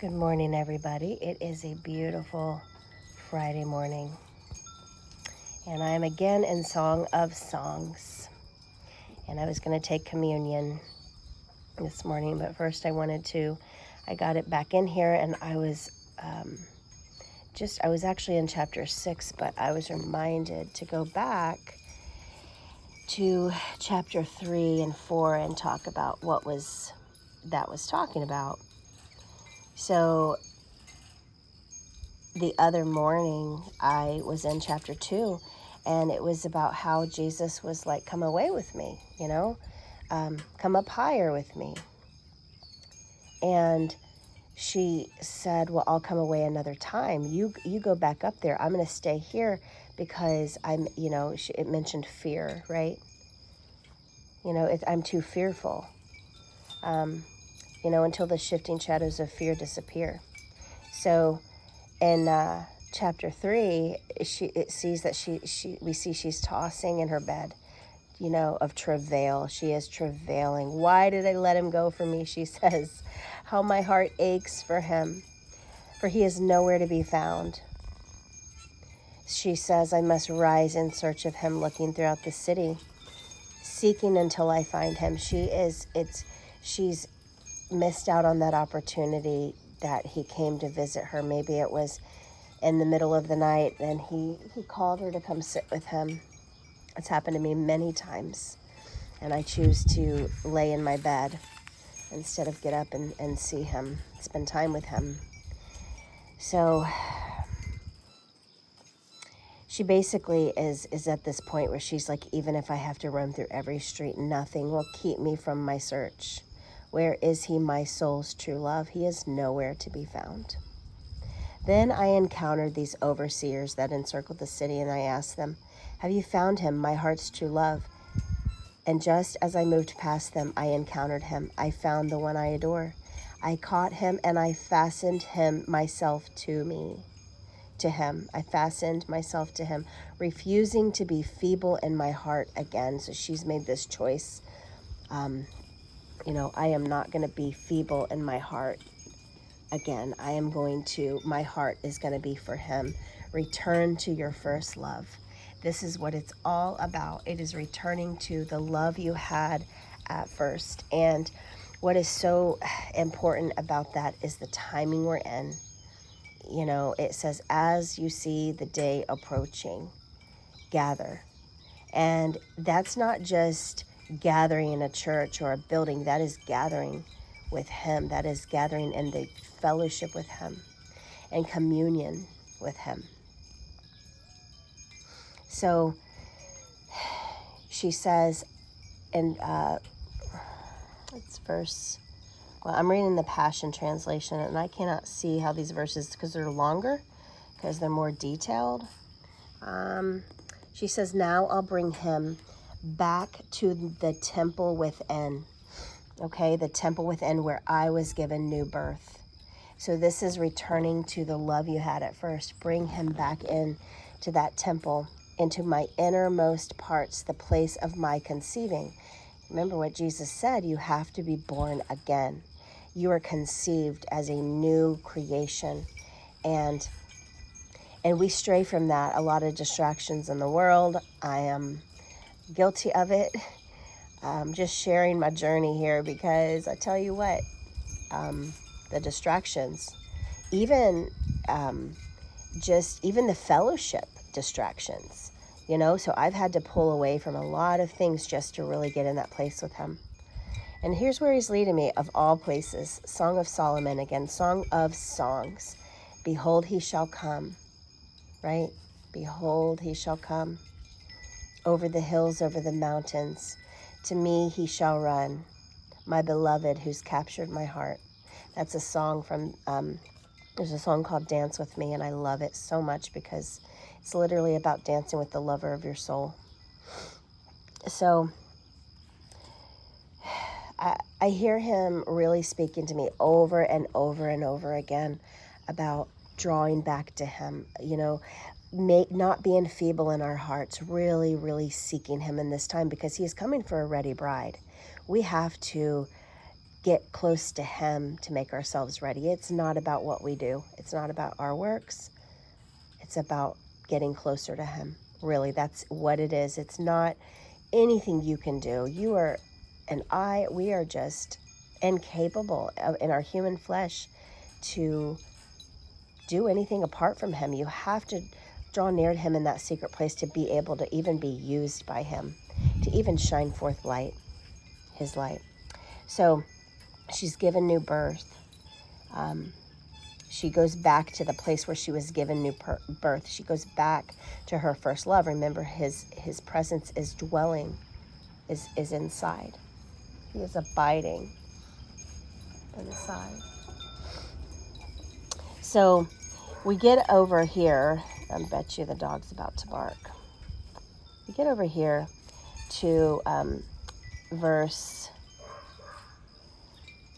Good morning, everybody. It is a beautiful Friday morning, and I am again in Song of Songs. And I was going to take communion this morning, but first I got it back in here, and I was actually in chapter 6, but I was reminded to go back to chapter 3 and 4 and talk about what that was talking about. So the other morning I was in chapter 2, and it was about how Jesus was like, come away with me, come up higher with me. And she said, well, I'll come away another time. You go back up there. I'm going to stay here because it mentioned fear, right? I'm too fearful, until the shifting shadows of fear disappear. So in chapter 3, we see she's tossing in her bed, of travail. She is travailing. Why did I let him go from me? She says, how my heart aches for him, for he is nowhere to be found. She says, I must rise in search of him, looking throughout the city, seeking until I find him. She's missed out on that opportunity that he came to visit her. Maybe it was in the middle of the night and he called her to come sit with him. It's happened to me many times, and I choose to lay in my bed instead of get up and see him, spend time with him. So she basically is at this point where she's like, even if I have to run through every street, nothing will keep me from my search. Where is he, my soul's true love? He is nowhere to be found. Then I encountered these overseers that encircled the city, and I asked them, have you found him, my heart's true love? And just as I moved past them, I encountered him. I found the one I adore. I caught him, and I fastened myself to him. I fastened myself to him, refusing to be feeble in my heart again. So she's made this choice. I am not going to be feeble in my heart again. My heart is going to be for him. Return to your first love. This is what it's all about. It is returning to the love you had at first. And what is so important about that is the timing we're in. It says, as you see the day approaching, gather. And that's not just gathering in a church or a building. That is gathering with him. That is gathering in the fellowship with him and communion with him. So she says, and I'm reading the Passion Translation, and I cannot see how these verses, because they're longer, because they're more detailed. She says, now I'll bring him back to the temple within. Okay, the temple within where I was given new birth. So this is returning to the love you had at first. Bring him back in to that temple, into my innermost parts, the place of my conceiving. Remember what Jesus said, you have to be born again. You are conceived as a new creation. And we stray from that. A lot of distractions in the world. I am guilty of it. Just sharing my journey here, because I tell you what, the distractions, even the fellowship distractions, so I've had to pull away from a lot of things just to really get in that place with him. And here's where he's leading me, of all places. Song of Solomon again, Song of Songs. Behold, he shall come, right? Behold, he shall come over the hills, over the mountains. To me he shall run, my beloved who's captured my heart. That's a song from, there's a song called Dance With Me, and I love it so much because it's literally about dancing with the lover of your soul. So I hear him really speaking to me over and over and over again about drawing back to him, not being feeble in our hearts, really, really seeking him in this time, because he is coming for a ready bride. We have to get close to him to make ourselves ready. It's not about what we do. It's not about our works. It's about getting closer to him. Really, that's what it is. It's not anything you can do. You are, and we are just incapable in our human flesh to do anything apart from him. You have to draw near to him in that secret place to be able to even be used by him, to even shine forth light, his light. So she's given new birth. She goes back to the place where she was given new birth. She goes back to her first love. Remember, his presence is dwelling, is inside. He is abiding inside. So we get over here. I bet you the dog's about to bark. We get over here to verse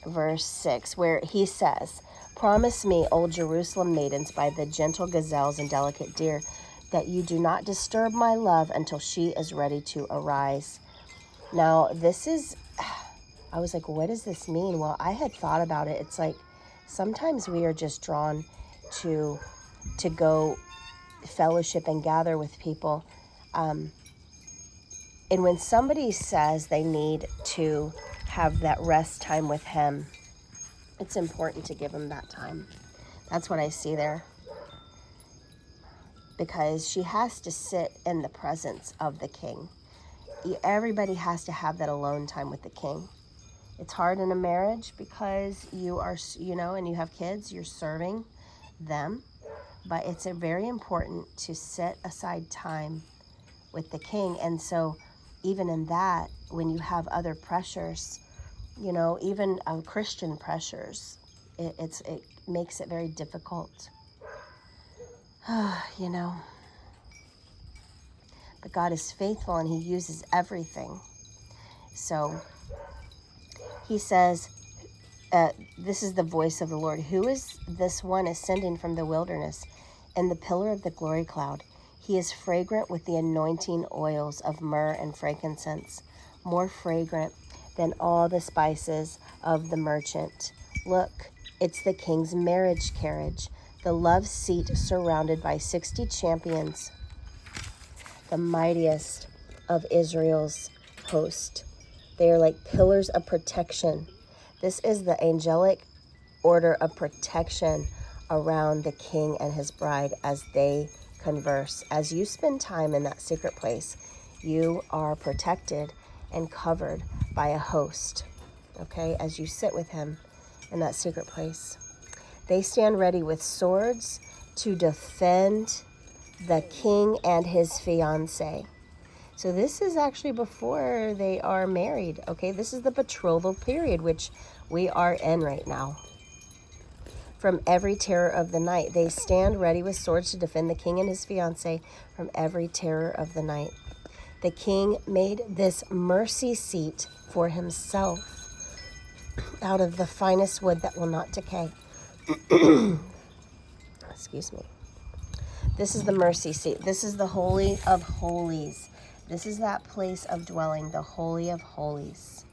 6, where he says, "Promise me, O Jerusalem maidens, by the gentle gazelles and delicate deer, that you do not disturb my love until she is ready to arise." Now, this is, I was like, what does this mean? Well, I had thought about it. It's like sometimes we are just drawn to go fellowship and gather with people. And when somebody says they need to have that rest time with him, it's important to give him that time. That's what I see there. Because she has to sit in the presence of the king. Everybody has to have that alone time with the king. It's hard in a marriage because you are, and you have kids, you're serving them. But it's very important to set aside time with the king. And so even in that, when you have other pressures, even Christian pressures, it makes it very difficult. But God is faithful and he uses everything. So he says, this is the voice of the Lord. Who is this one ascending from the wilderness in the pillar of the glory cloud? He is fragrant with the anointing oils of myrrh and frankincense, more fragrant than all the spices of the merchant. Look, it's the king's marriage carriage, the love seat surrounded by 60 champions, the mightiest of Israel's host. They are like pillars of protection. This is the angelic order of protection around the king and his bride as they converse. As you spend time in that secret place, you are protected and covered by a host, okay, as you sit with him in that secret place. They stand ready with swords to defend the king and his fiancée. So this is actually before they are married, okay? This is the betrothal period, which we are in right now. From every terror of the night, they stand ready with swords to defend the king and his fiancée from every terror of the night. The king made this mercy seat for himself out of the finest wood that will not decay. Excuse me. This is the mercy seat. This is the Holy of Holies. This is that place of dwelling, the Holy of Holies.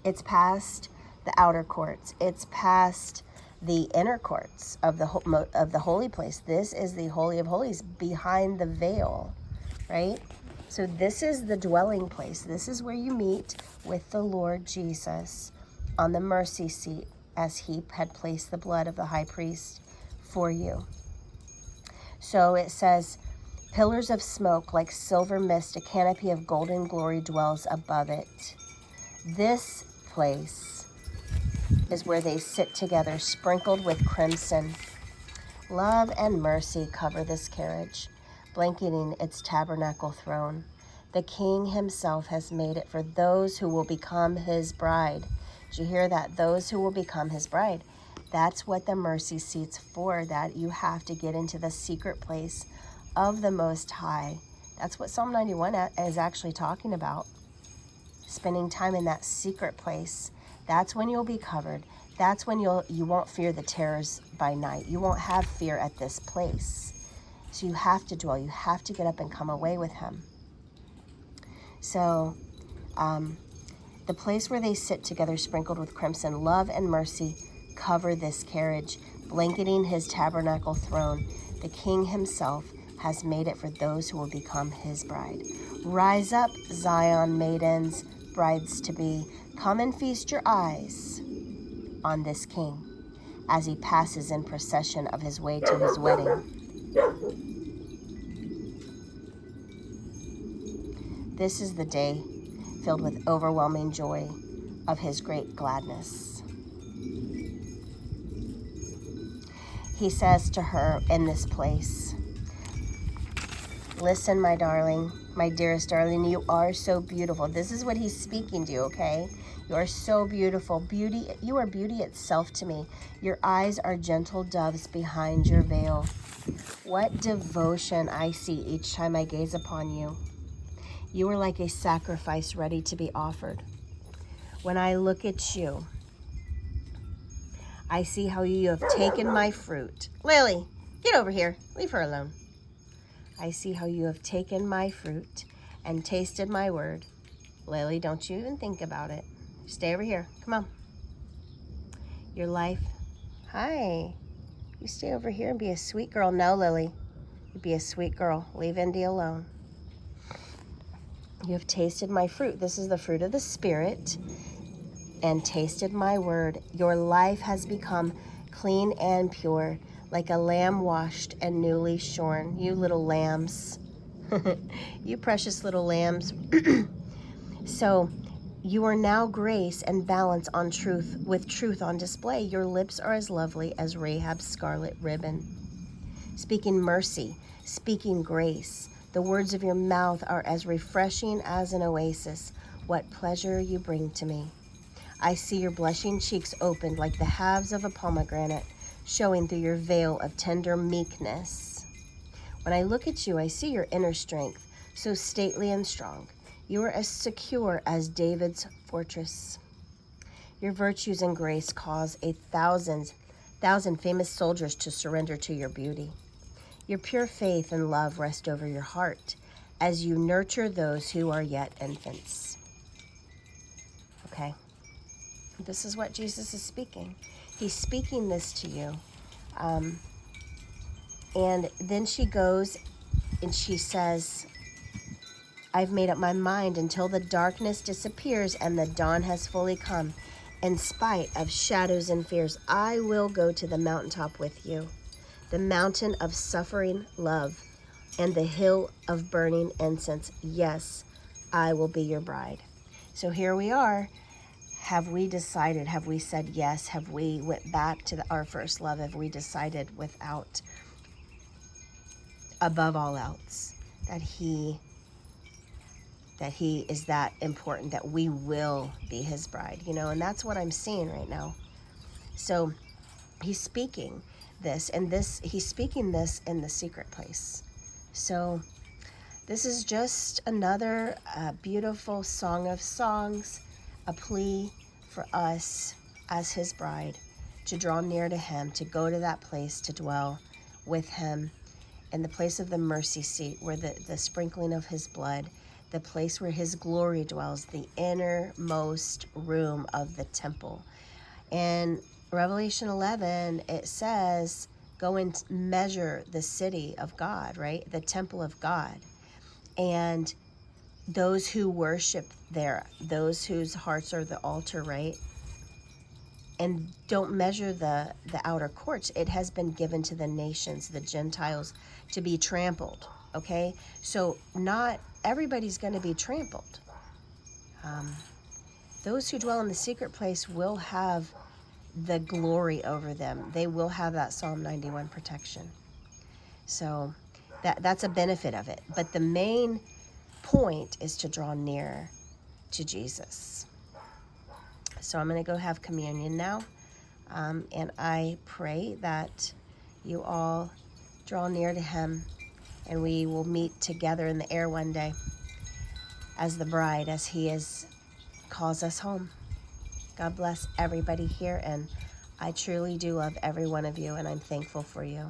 It's past the outer courts. It's past the inner courts of the holy place. This is the Holy of Holies behind the veil, right? So this is the dwelling place. This is where you meet with the Lord Jesus on the mercy seat as he had placed the blood of the high priest for you. So it says, pillars of smoke like silver mist, a canopy of golden glory dwells above it. This place is where they sit together, sprinkled with crimson. Love and mercy cover this carriage, blanketing its tabernacle throne. The king himself has made it for those who will become his bride. Did you hear that? Those who will become his bride. That's what the mercy seat's for, that you have to get into the secret place of the Most High. That's what Psalm 91 is actually talking about. Spending time in that secret place. That's when you'll be covered. That's when you won't fear the terrors by night. You won't have fear at this place. So you have to dwell. You have to get up and come away with him. So The place where they sit together sprinkled with crimson. Love and mercy cover this carriage, blanketing his tabernacle throne. The king himself has made it for those who will become his bride. Rise up, Zion maidens, brides to be. Come and feast your eyes on this king as he passes in procession of his way to his wedding. This is the day filled with overwhelming joy of his great gladness. He says to her in this place, listen, my darling, my dearest darling, you are so beautiful. This is what he's speaking to you, okay? You are so beautiful. Beauty, you are beauty itself to me. Your eyes are gentle doves behind your veil. What devotion I see each time I gaze upon you. You are like a sacrifice ready to be offered. When I look at you, I see how you have taken my fruit. Lily, get over here. Leave her alone. I see how you have taken my fruit and tasted my word. Lily, don't you even think about it. Stay over here. Come on. Your life. Hi. You stay over here and be a sweet girl. No, Lily. You be a sweet girl. Leave Indy alone. You have tasted my fruit. This is the fruit of the Spirit. And tasted my word. Your life has become clean and pure, like a lamb washed and newly shorn. You little lambs. You precious little lambs. So you are now grace and balance on truth, with truth on display. Your lips are as lovely as Rahab's scarlet ribbon. Speaking mercy, speaking grace. The words of your mouth are as refreshing as an oasis. What pleasure you bring to me. I see your blushing cheeks opened like the halves of a pomegranate, showing through your veil of tender meekness. When I look at you, I see your inner strength, so stately and strong. You are as secure as David's fortress. Your virtues and grace cause 1,000 famous soldiers to surrender to your beauty. Your pure faith and love rest over your heart as you nurture those who are yet infants. Okay. This is what Jesus is speaking. He's speaking this to you. And then she goes and she says, I've made up my mind until the darkness disappears and the dawn has fully come. In spite of shadows and fears, I will go to the mountaintop with you, the mountain of suffering love and the hill of burning incense. Yes, I will be your bride. So here we are. Have we decided? Have we said yes? Have we went back to our first love? Have we decided without, above all else, that he is that important, that we will be his bride, and that's what I'm seeing right now. So he's speaking this, and he's speaking this in the secret place. So this is just another beautiful song of songs, a plea for us as his bride to draw near to him, to go to that place, to dwell with him in the place of the mercy seat, where the sprinkling of his blood, the place where his glory dwells, the innermost room of the temple. In Revelation 11, it says, go and measure the city of God, right? The temple of God. And those who worship there, those whose hearts are the altar, right? And don't measure the outer courts. It has been given to the nations, the Gentiles, to be trampled, okay? So not everybody's going to be trampled. Those who dwell in the secret place will have the glory over them. They will have that Psalm 91 protection. So that's a benefit of it. But the main point is to draw near to Jesus. So I'm going to go have communion now. And I pray that you all draw near to him, and we will meet together in the air one day as the bride, as he calls us home. God bless everybody here, and I truly do love every one of you, and I'm thankful for you.